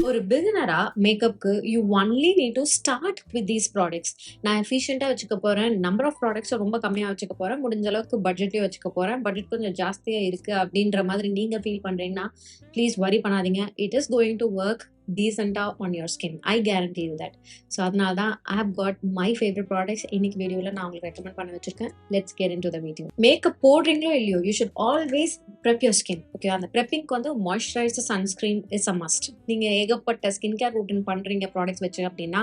ஒரு பிகினரா மேக்கப்க்கு you only need to start with these products. நான் எஃபிஷியண்டா வச்சுக்க போறேன், நம்பர் ஆஃப் ப்ராடக்ட்ஸை ரொம்ப கம்மியா வச்சுக்க போறேன், முடிஞ்ச அளவுக்கு பட்ஜெட்லயும் வச்சுக்க போறேன், பட்ஜெட் கொஞ்சம் ஜாஸ்தியா இருக்கு அப்படின்ற மாதிரி நீங்க ஃபீல் பண்றீங்கன்னா ப்ளீஸ் வரி பண்ணாதீங்க. It is going to work டீசெண்டா on your skin. I guarantee you that. So அதனால தான் I have got my favourite products இன்னைக்கு வீடியோவில் நான் உங்களுக்கு ரெக்கமெண்ட் பண்ண வச்சிருக்கேன். Let's get into the video. Makeup போடுறீங்களோ இல்லையோ, you should always prep your skin. Okay, அந்த ப்ரெப்பிங்க்கு வந்து moisturiser, sunscreen is a must. நீங்க ஏகப்பட்ட ஸ்கின் கேர் ரூட்டின் பண்றீங்க ப்ராடக்ட்ஸ் வச்சு அப்படின்னா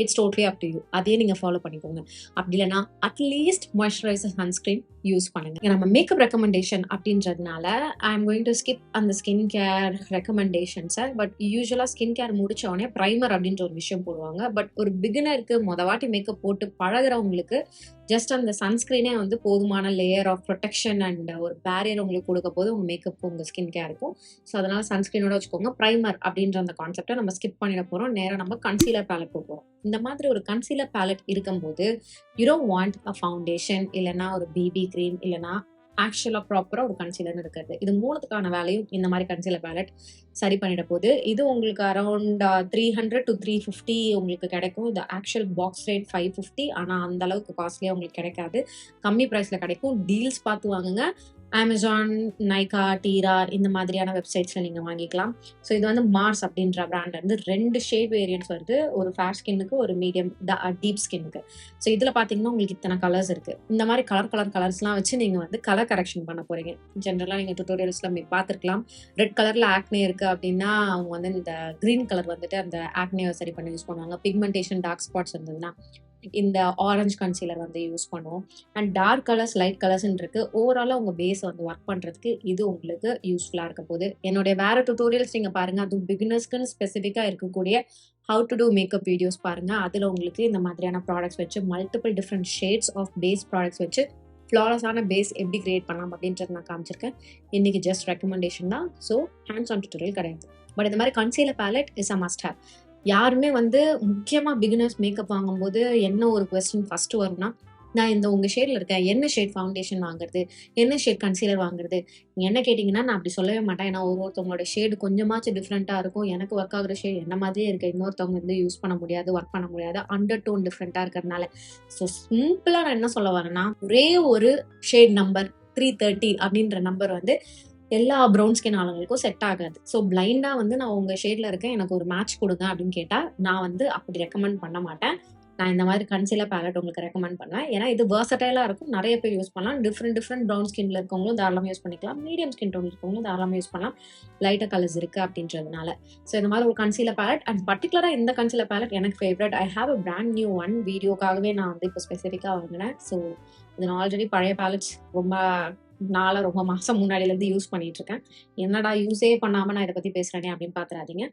it's totally up to you. அதையே நீங்க ஃபாலோ பண்ணிக்கோங்க. அப்படி இல்லைன்னா அட்லீஸ்ட் மாய்ஸ்சரைசர், சன்ஸ்கிரீன் யூஸ் பண்ணுங்க. நம்ம மேக்கப் ரெக்கமெண்டேஷன் அப்படின்றதுனால I am going to skip அந்த ஸ்கின் கேர் ரெக்கமெண்டேஷன்ஸை. பட் யூஸ்வலா ஸ்கின் கேர் முடிச்ச உடனே ப்ரைமர் அப்படின்ற ஒரு விஷயம் போடுவாங்க. பட் ஒரு பிகினருக்கு வாட்டி மேக்கப் போட்டு பழகிறவங்களுக்கு ஜஸ்ட் அந்த சன்ஸ்கிரீனே வந்து போதுமான லேயர் ஆஃப் ப்ரொடெக்ஷன் அண்ட் ஒரு பேரியர் உங்களுக்கு கொடுக்க போது உங்க மேக்கப் உங்க ஸ்கின் கேருக்கும். ஸோ அதனால சன்ஸ்கிரீனோட வச்சுக்கோங்க. ப்ரைமர் அப்படின்ற அந்த கான்செப்டை நம்ம ஸ்கிப் பண்ணிட போறோம். நேரம் நம்ம கன்சீலர் பேலட் போகிறோம். இந்த மாதிரி ஒரு கன்சீலர் பேலட் இருக்கும்போது you don't want a foundation, இல்லைன்னா ஒரு பிபி கிரீம், இல்லைன்னா ஆக்சுவலாக ப்ராப்பராக ஒரு கன்சீலர்னு இருக்கிறது. இது மூணுத்துக்கான வேலையும் இந்த மாதிரி கன்சீலர் பேலட் சரி பண்ணிட போது. இது உங்களுக்கு அரௌண்ட் 300 to 350 உங்களுக்கு கிடைக்கும். இது ஆக்சுவல் பாக்ஸ் ரேட் 550. ஆனால் அந்த அளவுக்கு காஸ்ட்லியாக உங்களுக்கு கிடைக்காது. கம்மி ப்ரைஸில் கிடைக்கும். டீல்ஸ் பார்த்து வாங்குங்க. அமேசான், நைகா, டீரா இந்த மாதிரியான வெப்சைட்ஸில் நீங்கள் வாங்கிக்கலாம். ஸோ இது வந்து மார்ஸ் அப்படின்ற பிராண்ட் வந்து 2 ஷேட் வேரியன்ட்ஸ் வருது. ஒரு ஃபேர் ஸ்கின்னுக்கு, ஒரு மீடியம் டீப் ஸ்கின்னுக்கு. ஸோ இதில் பார்த்தீங்கன்னா உங்களுக்கு இத்தனை கலர்ஸ் இருக்குது. இந்த மாதிரி கலர்ஸ்லாம் வச்சு நீங்கள் வந்து கலர் கரெக்ஷன் பண்ண போகிறீங்க. ஜென்ரலாக நீங்கள் டுட்டோரியல்ஸில் பார்த்துருக்கலாம். ரெட் கலரில் ஆக்னே இருக்குது அப்படின்னா அவங்க வந்து இந்த க்ரீன் கலர் வந்துட்டு அந்த ஆக்னேவை சரி பண்ணி யூஸ் பண்ணுவாங்க. பிக்மெண்டேஷன், டார்க் ஸ்பாட்ஸ் இருந்ததுன்னா இந்த ஆரஞ்ச் கன்சீலர் வந்து யூஸ் பண்ணுவோம். அண்ட் டார்க் கலர்ஸ், லைட் கலர்ஸ்ன்னு இருக்கு. ஓவராலாக உங்கள் பேஸ் வந்து ஒர்க் பண்ணுறதுக்கு இது உங்களுக்கு யூஸ்ஃபுல்லாக இருக்க போகுது. என்னுடைய வேறு டுட்டோரியல்ஸ் நீங்கள் பாருங்கள். அதுவும் பிகினர்ஸ்க்குன்னு ஸ்பெசிஃபிக்காக இருக்கக்கூடிய how to do makeup videos பாருங்கள். அதில் உங்களுக்கு இந்த மாதிரியான ப்ராடக்ட்ஸ் வச்சு multiple different shades of base products வச்சு ஃப்ளாலஸான பேஸ் எப்படி கிரியேட் பண்ணலாம் அப்படின்றது நான் காமிச்சிருக்கேன். இன்னைக்கு ஜஸ்ட் ரெக்கமெண்டேஷன் தான். ஸோ ஹேண்ட்ஸ் ஆன் டுட்டோரியல் கிடையாது. பட் இந்த மாதிரி concealer ballot is a must have. யாருமே வந்து முக்கியமாக பிகினர்ஸ் மேக்கப் வாங்கும்போது என்ன ஒரு கொஸ்டின் ஃபர்ஸ்ட் வரும்னா, நான் இந்த உங்கள் ஷேடில் இருக்கேன், என்ன ஷேட் ஃபவுண்டேஷன் வாங்குறது, என்ன ஷேட் கன்சீலர் வாங்குறது. என்ன கேட்டிங்கன்னா நான் அப்படி சொல்லவே மாட்டேன். ஏன்னா ஒருத்தவங்களோட ஷேடு கொஞ்சமாச்சும் டிஃப்ரெண்ட்டாக இருக்கும். எனக்கு ஒர்க் ஆகுற ஷேட் என்ன மாதிரியே இருக்குது, இன்னொருத்தவங்க வந்து யூஸ் பண்ண முடியாது, ஒர்க் பண்ண முடியாது, அண்டர் டோன் டிஃப்ரெண்ட்டாக இருக்கிறதுனால. ஸோ சிம்பிளாக நான் என்ன சொல்ல வரேன்னா, ஒரே ஒரு ஷேட் நம்பர் 330 அப்படின்ற நம்பர் வந்து எல்லா ப்ரௌன் ஸ்கின் ஆளுங்களுக்கும் செட் ஆகாது. ஸோ பிளைண்டாக வந்து நான் உங்கள் ஷேடில் இருக்கேன், எனக்கு ஒரு மேட்ச் கொடுங்க அப்படின்னு கேட்டால் நான் வந்து அப்படி ரெக்கமெண்ட் பண்ண மாட்டேன். நான் இந்த மாதிரி கன்சீலர் பேலட் உங்களுக்கு ரெக்கமெண்ட் பண்ணுவேன். ஏன்னா இது வெர்சடைலாக இருக்கும், நிறைய பேர் யூஸ் பண்ணலாம். டிஃப்ரெண்ட் ப்ரௌன் ஸ்கின்ல இருக்கவங்களும் தாராளமாக யூஸ் பண்ணிக்கலாம். மீடியம் ஸ்கின் டோன் இருக்கவங்களும் தாராளமாக யூஸ் பண்ணலாம். லைட்டாக கலர்ஸ் இருக்குது அப்படின்றதுனால. ஸோ இந்த மாதிரி ஒரு கன்சீலர் பேலட், அண்ட் பர்டிகுலராக இந்த கன்சீலர் பேலட் எனக்கு favourite. I have a brand new one. வீடியோக்காகவே நான் வந்து இப்போ ஸ்பெசிஃபிக்காக வாங்கினேன். ஸோ இது நான் ஆல்ரெடி பழைய பேலட்ஸ் ரொம்ப மாதம் முன்னாடியிலேருந்து யூஸ் பண்ணிட்டு இருக்கேன். என்னடா யூஸே பண்ணாமல் நான் இதை பற்றி பேசுகிறேனே அப்படின்னு பார்த்துறாதீங்க.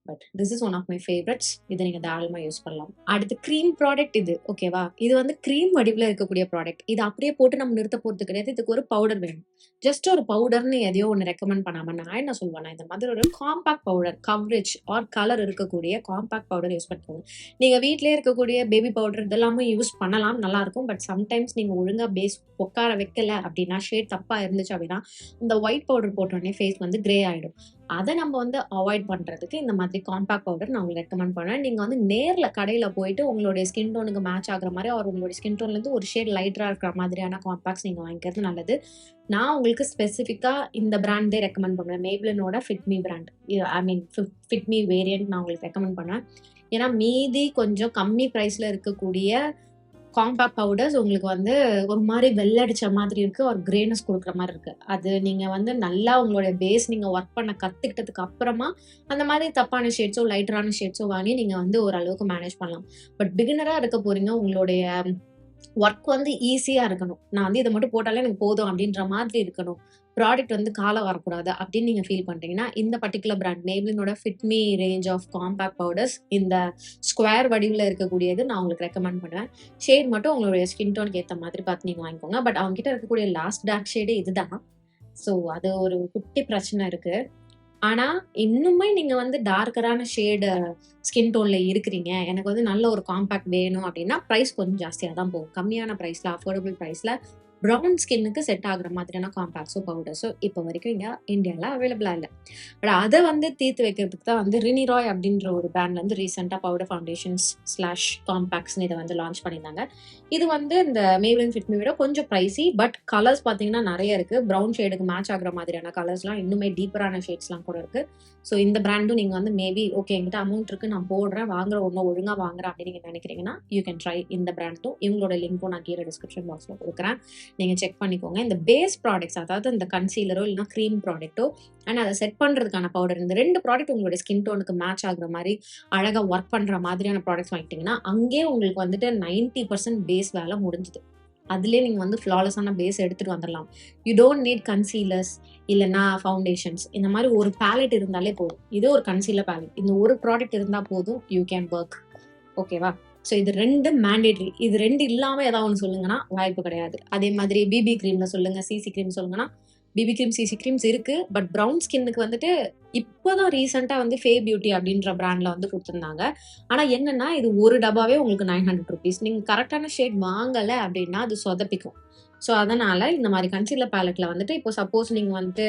But this is one of my favourites. இதை நீங்கள் தாராளமாக யூஸ் பண்ணலாம். அடுத்து க்ரீம் ப்ராடக்ட் இது. ஓகேவா, இது வந்து க்ரீம் வடிவில் இருக்கக்கூடிய ப்ராடக்ட். இது அப்படியே போட்டு நம்ம நிறுத்த போகிறது கிடையாது. இதுக்கு ஒரு பவுடர் வேணும். ஜஸ்ட் ஒரு பவுடர்னு எதையோ ஒன்று ரெக்கமெண்ட் பண்ணாமல் நான் என்ன சொல்வேன்னா, இந்த மாதிரி ஒரு compact powder, coverage or colour இருக்கக்கூடிய காம்பாக்ட் பவுடர் யூஸ் பண்ணிக்கோங்க. நீங்கள் வீட்டிலே இருக்கக்கூடிய பேபி பவுடர் இதெல்லாமே யூஸ் பண்ணலாம், நல்லாயிருக்கும். பட் சம்டைம்ஸ் நீங்கள் ஒழுங்காக பேஸ் உட்கார வைக்கல அப்படின்னா, ஷேட் தப்பாக இருந்துச்சு அப்படின்னா இந்த ஒயிட் பவுடர் போட்டோடனே ஃபேஸ் வந்து கிரே ஆகிடும். அதை நம்ம வந்து அவாய்ட் பண்ணுறதுக்கு இந்த மாதிரி காம்பாக்ட் பவுடர் நான் உங்களுக்கு ரெக்கமெண்ட் பண்ணுவேன். நீங்கள் வந்து நேரில் கடையில் போயிட்டு உங்களுடைய ஸ்கின் டோனுக்கு மேட்ச் ஆகிற மாதிரி, அவர் உங்களுடைய ஸ்கின் டோன்லேருந்து ஒரு ஷேட் லைட்டராக இருக்கிற மாதிரியான காம்பாக்ட்ஸ் நீங்கள் வாங்கிக்கிறது நல்லது. நான் உங்களுக்கு ஸ்பெசிஃபிக்காக இந்த பிராண்டே ரெக்கமெண்ட் பண்ணுவேன். மேப்லினோட ஃபிட்மி பிராண்ட், ஐ மீன் ஃபிட்மி வேரியன்ட் நான் உங்களுக்கு ரெக்கமெண்ட் பண்ணுவேன். ஏன்னா மீதி கொஞ்சம் கம்மி ப்ரைஸில் இருக்கக்கூடிய காம்பாக்ட் பவுடர்ஸ் உங்களுக்கு வந்து ஒரு மாதிரி வெள்ளடிச்ச மாதிரி இருக்குது, ஒரு கிரேனஸ் கொடுக்குற மாதிரி இருக்குது. அது நீங்கள் வந்து நல்லா உங்களுடைய பேஸ் நீங்கள் ஒர்க் பண்ண கற்றுக்கிட்டதுக்கு அப்புறமா அந்த மாதிரி தப்பான ஷேட்ஸோ லைட்டரான ஷேட்ஸோ வாங்கி நீங்கள் வந்து ஓரளவுக்கு மேனேஜ் பண்ணலாம். பட் பிகினராக இருக்க போகிறீங்க, உங்களுடைய ஒர்க் வந்து ஈஸியாக இருக்கணும். நான் வந்து இதை மட்டும் போட்டாலே எனக்கு போதும் அப்படின்ற மாதிரி இருக்கணும், ப்ராடக்ட் வந்து காலம் வரக்கூடாது அப்படின்னு நீங்கள் ஃபீல் பண்ணுறீங்கன்னா, இந்த பர்டிகுலர் பிராண்ட் மேப்லினோட fit me range of compact powders இந்த ஸ்கொயர் வடிவில் இருக்கக்கூடியது நான் உங்களுக்கு ரெக்கமெண்ட் பண்ணுவேன். ஷேட் மட்டும் உங்களுடைய ஸ்கின் டோனுக்கு ஏற்ற மாதிரி பார்த்து நீங்கள் வாங்கிக்கோங்க. பட் அவங்ககிட்ட இருக்கக்கூடிய லாஸ்ட் டார்க் ஷேடு இதுதான். ஸோ அது ஒரு குட்டி பிரச்சனை இருக்குது. ஆனால் இன்னுமே நீங்கள் வந்து டார்க்கரான ஷேடு ஸ்கின் டோனில் இருக்கிறீங்க, எனக்கு வந்து நல்ல ஒரு காம்பாக்ட் வேணும் அப்படின்னா ப்ரைஸ் கொஞ்சம் ஜாஸ்தியாக தான் போகும். கம்மியான ப்ரைஸில், அஃபோர்டபுள் ப்ரைஸில் ப்ரௌன் ஸ்கின்னுக்கு செட் ஆகுற மாதிரியான காம்பேக்ஸோ பவுடர்ஸோ இப்போ வரைக்கும் இங்கே இந்தியாவில் அவைலபிளாக இல்லை. பட் அதை வந்து தீர்த்து வைக்கிறதுக்கு தான் வந்து ரினிராய் அப்படின்ற ஒரு பிராண்ட்ல வந்து ரீசெண்டாக பவுடர் ஃபவுண்டேஷன்ஸ் ஸ்லாஷ் காம்பேக்ஸ்னு இதை வந்து லான்ச் பண்ணியிருந்தாங்க. இது வந்து இந்த மேவ்லின் ஃபிட் மீ விட கொஞ்சம் ப்ரைஸி, பட் கலர்ஸ் பார்த்தீங்கன்னா நிறைய இருக்கு. ப்ரௌன் ஷேடுக்கு மேட்ச் ஆகுற மாதிரியான கலர்ஸ்லாம் இன்னுமே டீப்பரான ஷேட்ஸ்லாம் கூட இருக்கு. ஸோ இந்த பிராண்டும் நீங்கள் வந்து மேபி ஓகே என்கிட்ட அமௌண்ட் இருக்கு நான் போடுறேன் வாங்குற ஒன்றும் ஒழுங்காக வாங்குறேன் அப்படின்னு நீங்கள் நினைக்கிறீங்கன்னா யூ கேன் ட்ரை இந்த பிராண்டும். இவங்களோட லிங்க்கும் நான் கீழே டிஸ்கிரிப்ஷன் பாக்ஸில் கொடுக்குறேன், நீங்கள் செக் பண்ணிக்கோங்க. இந்த பேஸ் ப்ராடக்ட்ஸ், அதாவது இந்த கன்சீலரோ இல்லைனா க்ரீம் ப்ராடக்ட்டோ அண்ட் அதை செட் பண்ணுறதுக்கான பவுடர், இந்த 2 ப்ராடக்ட் உங்களோட ஸ்கின் டோனுக்கு மேட்ச் ஆகுற மாதிரி அழகாக ஒர்க் பண்ணுற மாதிரியான ப்ராடக்ட்ஸ் வாங்கிட்டீங்கன்னா அங்கேயே உங்களுக்கு வந்துட்டு 90% பேஸ் வேலை முடிஞ்சுது. அதுலேயே நீங்கள் வந்து ஃப்ளாலஸான பேஸ் எடுத்துகிட்டு வந்துடலாம். யூ டோன்ட் நீட் கன்சீலர்ஸ் இல்லைன்னா ஃபவுண்டேஷன்ஸ். இந்த மாதிரி ஒரு பேலட் இருந்தாலே போதும். இது ஒரு கன்சீலர் பேலட், இந்த ஒரு ப்ராடக்ட் இருந்தால் போதும், யூ கேன் ஒர்க். ஓகேவா? ஸோ இது 2 மேண்டேட்ரி. இது 2 இல்லாமல் ஏதாவது ஒன்று சொல்லுங்கன்னா வாய்ப்பு கிடையாது. அதே மாதிரி பிபி க்ரீமில் சொல்லுங்கள், சிசி க்ரீம் சொல்லுங்கன்னா பிபி க்ரீம் சிசி க்ரீம்ஸ் இருக்குது. பட் ப்ரௌன் ஸ்கின்னுக்கு வந்துட்டு இப்போதான் ரீசெண்டாக வந்து ஃபே பியூட்டி அப்படின்ற பிராண்டில் வந்து கொடுத்துருந்தாங்க. ஆனால் என்னென்னா இது ஒரு டப்பாவே உங்களுக்கு 900 rupees. நீங்கள் கரெக்டான ஷேட் வாங்கலை அப்படின்னா அது சொதப்பிக்கும். ஸோ அதனால் இந்த மாதிரி கன்சீலர் பேலட்டில் வந்துட்டு இப்போ சப்போஸ் நீங்கள் வந்துட்டு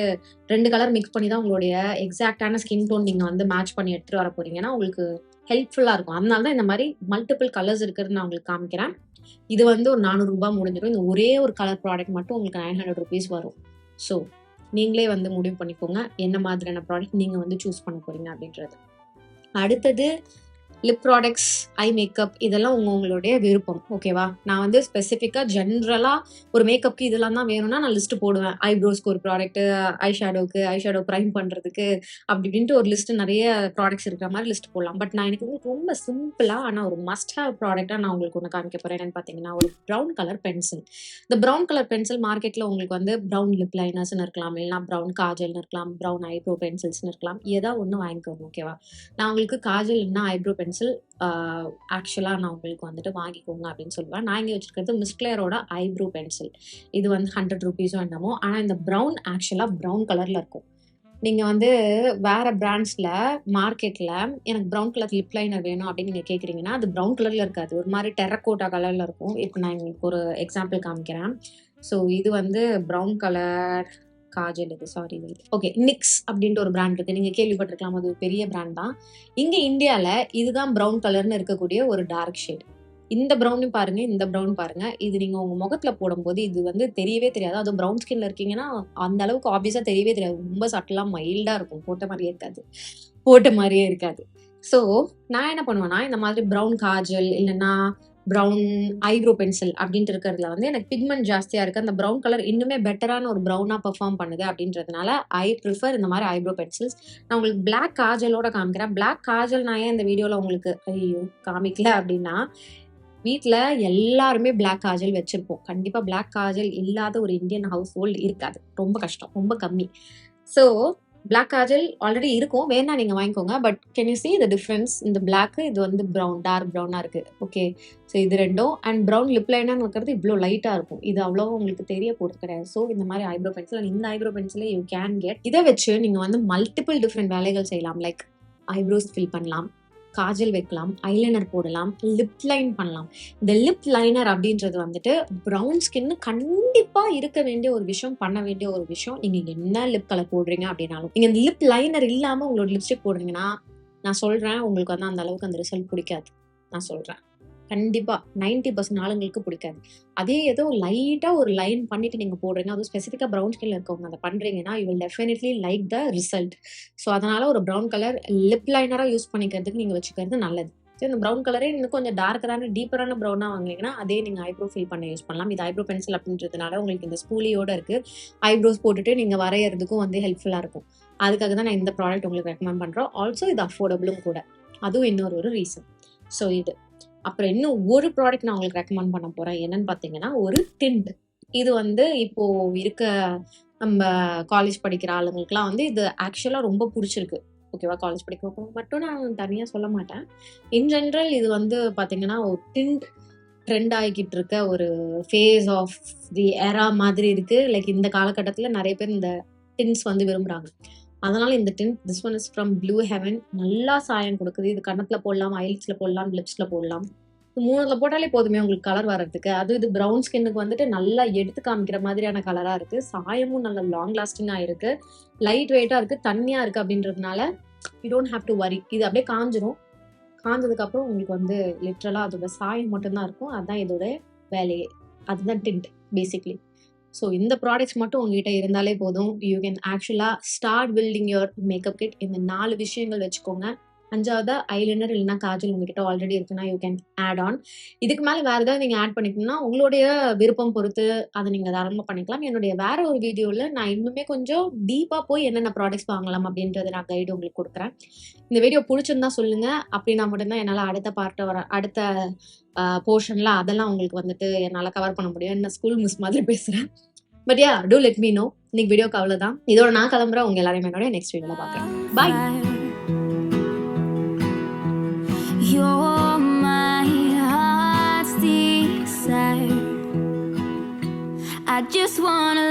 2 கலர் மிக்ஸ் பண்ணி தான் உங்களுடைய எக்ஸாக்டான ஸ்கின் டோன் நீங்கள் வந்து மேட்ச் பண்ணி எடுத்துகிட்டு வர போகிறீங்கன்னா உங்களுக்கு ஹெல்ப்ஃபுல்லாக இருக்கும். அதனால தான் இந்த மாதிரி மல்டிபிள் கலர்ஸ் இருக்கிறது நான் உங்களுக்கு காமிக்கிறேன். இது வந்து ஒரு 400 ரூபாய் முடிஞ்சிடும். இந்த ஒரே ஒரு கலர் ப்ராடக்ட் மட்டும் உங்களுக்கு 900 rupees வரும். ஸோ நீங்களே வந்து முடிவு பண்ணிக்கோங்க என்ன மாதிரியான ப்ராடக்ட் நீங்கள் வந்து சூஸ் பண்ண போகிறீங்க அப்படின்றது. அடுத்தது லிப் ப்ராடக்ட்ஸ், ஐ மேக்கப், இதெல்லாம் உங்களுடைய விருப்பம். ஓகேவா? நான் வந்து ஸ்பெசிஃபிக்காக ஜென்ரலாக ஒரு மேக்கப்க்கு இதெல்லாம் தான் வேணும்னா நான் லிஸ்ட்டு போடுவேன். ஐப்ரோஸ்க்கு ஒரு ப்ராடக்ட்டு, ஐ ஷேடோ ப்ரைம் பண்ணுறதுக்கு அப்படி இப்படின்ட்டு ஒரு லிஸ்ட்டு நிறைய ப்ராடக்ட்ஸ் இருக்கிற மாதிரி லிஸ்ட் போடலாம். பட் நான் எனக்கு உங்களுக்கு ரொம்ப சிம்பிளாக ஆனால் ஒரு மஸ்ட் ஹேவ் ப்ராடக்டாக நான் உங்களுக்கு ஒன்று காமிக்க போகிறேன். என்னென்னு பார்த்தீங்கன்னா ஒரு ப்ரௌன் கலர் பென்சில். இந்த ப்ரௌன் கலர் பென்சில் மார்க்கெட்டில் உங்களுக்கு வந்து ப்ரௌன் லிப் லைனர்ஸ்னு இருக்கலாம், இல்லைனா ப்ரௌன் காஜல்னு இருக்கலாம், ப்ரௌன் ஐப்ரோ பென்சில்ஸ்னு இருக்கலாம். ஏதாவது ஒன்று வாங்கிக்கோங்க. ஓகேவா? நான் உங்களுக்கு காஜல் இல்லைனா ஐப்ரோ பென்சில் ஆக்சுவலாக நான் உங்களுக்கு வந்துட்டு வாங்கிக்கோங்க அப்படின்னு சொல்லுவேன். நான் இங்கே வச்சுருக்கிறது மிஸ்க்ளேரோட ஐப்ரோ பென்சில். இது வந்து 100 rupees என்னமோ. ஆனால் இந்த ப்ரௌன் ஆக்சுவலாக ப்ரௌன் கலரில் இருக்கும். நீங்கள் வந்து வேறு பிராண்ட்ஸில் மார்க்கெட்டில் எனக்கு ப்ரௌன் கலர் லிப் லைனர் வேணும் அப்படின்னு நீங்கள் கேட்குறீங்கன்னா அது ப்ரௌன் கலரில் இருக்காது, ஒரு மாதிரி டெரக்கோட்டா கலரில் இருக்கும். இப்போ நான் உங்களுக்கு ஒரு எக்ஸாம்பிள் காமிக்கிறேன். ஸோ இது வந்து ப்ரௌன் கலர் காஜல், இது சாரி ஓகே நிக்ஸ் அப்படின்ட்டு ஒரு பிராண்ட் இருக்குது, நீங்கள் கேள்விப்பட்டிருக்கலாம். அது ஒரு பெரிய பிராண்ட் தான். இங்கே இந்தியாவில் இதுதான் ப்ரௌன் கலர்னு இருக்கக்கூடிய ஒரு டார்க் ஷேட். இந்த ப்ரௌனும் பாருங்க, இந்த ப்ரௌன் பாருங்க. இது நீங்கள் உங்கள் முகத்தில் போடும்போது இது வந்து தெரியவே தெரியாது. அது ப்ரௌன் ஸ்கின்ல இருக்கீங்கன்னா அந்த அளவுக்கு ஆப்வியஸாக தெரியவே தெரியாது. ரொம்ப சட்டலாக மைல்டாக இருக்கும், போட்ட மாதிரியே இருக்காது. ஸோ நான் என்ன பண்ணுவேன்னா இந்த மாதிரி ப்ரௌன் காஜல் இல்லைன்னா ப்ரௌன் ஐப்ரோ பென்சில் அப்படின்ட்டு இருக்கிறதுல வந்து எனக்கு பிக்மெண்ட் ஜாஸ்தியாக இருக்குது. அந்த ப்ரௌன் கலர் இன்னுமே பெட்டரான ஒரு ப்ரௌனாக பெர்ஃபார்ம் பண்ணுது அப்படின்றதுனால ஐ ப்ரிஃபர் இந்த மாதிரி ஐப்ரோ பென்சில்ஸ். நான் உங்களுக்கு பிளாக் காஜலோட காமிக்கிறேன். பிளாக் காஜல் நான் ஏன் இந்த வீடியோவில் உங்களுக்கு காமிக்கல அப்படின்னா வீட்டில் எல்லாருமே பிளாக் காஜல் வச்சுருப்போம். கண்டிப்பாக பிளாக் காஜல் இல்லாத ஒரு இந்தியன் ஹவுஸ் ஹோல்டு இருக்காது, ரொம்ப கஷ்டம், ரொம்ப கம்மி. ஸோ பிளாக் காஜல் ஆல்ரெடி இருக்கும், வேணா நீங்கள் வாங்கிக்கோங்க. But can you see the difference? இந்த பிளாக்கு இது வந்து ப்ரௌன், டார்க் ப்ரௌனாக இருக்குது. ஓகே, ஸோ இது ரெண்டும். அண்ட் ப்ரௌன் லிப் லைனர் இருக்கிறது இவ்வளோ லைட்டாக இருக்கும், இது அவ்வளோ உங்களுக்கு தெரிய போகிறது கிடையாது. ஸோ இந்த மாதிரி ஐப்ரோ பென்சில் அண்ட் இந்த ஐப்ரோ பென்சிலை யூ கேன் கெட். இதை வச்சு நீங்கள் வந்து மல்டிபிள் டிஃப்ரெண்ட் வேலைகள் செய்யலாம். லைக் ஐப்ரோஸ் ஃபில் பண்ணலாம், காஜல் வைக்கலாம், ஐலைனர் போடலாம், லிப் லைன் பண்ணலாம். இந்த லிப் லைனர் அப்படின்றது வந்துட்டு ப்ரௌன் ஸ்கின்னு கண்டிப்பாக இருக்க வேண்டிய ஒரு விஷயம், பண்ண வேண்டிய ஒரு விஷயம். நீங்கள் என்ன லிப் கலர் போடுறீங்க அப்படின்னாலும் நீங்கள் இந்த லிப் லைனர் இல்லாமல் உங்களோட லிப்ஸ்டிக் போடுறீங்கன்னா நான் சொல்கிறேன் உங்களுக்கு வந்து அந்த அளவுக்கு அந்த ரிசல்ட் பிடிக்காது. நான் சொல்கிறேன் கண்டிப்பாக 90% ஆளுங்களுக்கு பிடிக்காது. அதே ஏதோ லைட்டாக ஒரு லைன் பண்ணிட்டு நீங்கள் போடுறீங்க, அதுவும் ஸ்பெசிஃபிக்காக ப்ரௌன் ஸ்கின்ல இருக்கவங்க அதை பண்ணுறீங்கன்னா you will definitely like the result. So அதனால் ஒரு ப்ரௌன் கலர் லிப் லைனராக யூஸ் பண்ணிக்கிறதுக்கு நீங்கள் வச்சுக்கிறது நல்லது. ஸோ இந்த ப்ரௌன் கலரே இன்னும் கொஞ்சம் டார்க்கரான டீப்பரான ப்ரௌனாக வாங்கினீங்கன்னா அதே நீங்கள் ஐப்ரோ ஃபில் பண்ண யூஸ் பண்ணலாம். இது ஐப்ரோ பென்சில் அப்படின்றதுனால உங்களுக்கு இந்த ஸ்பூலியோடு இருக்குது. ஐப்ரோஸ் போட்டுட்டு நீங்கள் வரைகிறதுக்கும் வந்து ஹெல்ப்ஃபுல்லாக இருக்கும். அதுக்காக தான் நான் இந்த ப்ராடக்ட் உங்களுக்கு ரெக்கமெண்ட் பண்ணுறோம். ஆல்சோ இது அஃபோர்டபுளும் கூட, அதுவும் இன்னொரு ரீசன். ஸோ இது அப்புறம் இன்னும் ஒரு ப்ராடக்ட் நான் உங்களுக்கு ரெக்கமெண்ட் பண்ண போகிறேன். என்னன்னு பார்த்தீங்கன்னா ஒரு டிண்ட். இது வந்து இப்போது இருக்க நம்ம காலேஜ் படிக்கிற ஆளுங்களுக்குலாம் வந்து இது ஆக்சுவலாக ரொம்ப பிடிச்சிருக்கு. ஓகேவா? காலேஜ் படிக்க மட்டும் நான் தனியாக சொல்ல மாட்டேன். இன் ஜென்ரல் இது வந்து பார்த்தீங்கன்னா ஒரு டிண்ட் ட்ரெண்ட் ஆகிக்கிட்டு இருக்க ஒரு ஃபேஸ் ஆஃப் தி எரா மாதிரி இருக்குது. லைக் இந்த காலகட்டத்தில் நிறைய பேர் இந்த டின்ஸ் வந்து விரும்புகிறாங்க. அதனால் இந்த tint, this one is from blue heaven. நல்லா சாயம் கொடுக்குது. இது கன்னத்தில் போடலாம், ஐலிட்ஸில் போடலாம், லிப்ஸில் போடலாம். 3ல போட்டாலே போதுமே உங்களுக்கு கலர் வரதுக்கு. அதுவும் இது ப்ரவுன் ஸ்கின்னுக்கு வந்துட்டு நல்லா எடுத்து காமிக்கிற மாதிரியான கலரா இருக்கு. சாயமும் நல்ல லாங் லாஸ்டிங்கா இருக்கு. லைட் வெயிட்டா இருக்கு. தண்ணியா இருக்கு அப்படின்றதுனால you don't have to worry. இது அப்படியே காஞ்சிரும். காஞ்சதுக்கப்புறம் உங்களுக்கு வந்து லிட்ரலா அதோட சாயம் மட்டும் தான் இருக்கும். அதான் இதோட வேலையே. அதுதான் டிண்ட் பேசிக்கலி. ஸோ இந்த ப்ராடக்ட்ஸ் மட்டும் உங்ககிட்ட இருந்தாலே போதும். You can actually start building your makeup kit. இந்த 4 விஷயங்கள் வச்சுக்கோங்க. 5வதா ஐலைனர் இல்லைன்னா காஜல் உங்ககிட்ட ஆல்ரெடி இருக்குன்னா யூ கேன் ஆட் ஆன். இதுக்கு மேல வேற ஏதாவது நீங்க ஆட் பண்ணிக்கணும்னா உங்களுடைய விருப்பம் பொறுத்து அதை நீங்க தாராளமா பண்ணிக்கலாம். என்னுடைய வேற ஒரு வீடியோல நான் இன்னுமே கொஞ்சம் டீப்பா போய் என்னென்ன ப்ராடக்ட்ஸ் வாங்கலாம் அப்படின்றத நான் கைடு உங்களுக்கு கொடுக்குறேன். இந்த வீடியோ பிடிச்சிருந்தா சொல்லுங்க. அப்படின்னா மட்டும்தான் என்னால அடுத்த பார்ட்ட வர அடுத்த போர்ஷன்ல அதெல்லாம் உங்களுக்கு வந்துட்டு என்னால கவர் பண்ண முடியும். நான் ஸ்கூல் மிஸ் மாதிரி பேசுறேன். But ya, do let me know. இன்னைக்கு வீடியோக்கு அவ்வளவுதான். இதோட நான் கிளம்புறேன். உங்க எல்லாரையும் என்னோட நெக்ஸ்ட் வீடியோல பாக்குறேன். பாய். You're my heart's desire. I just wanna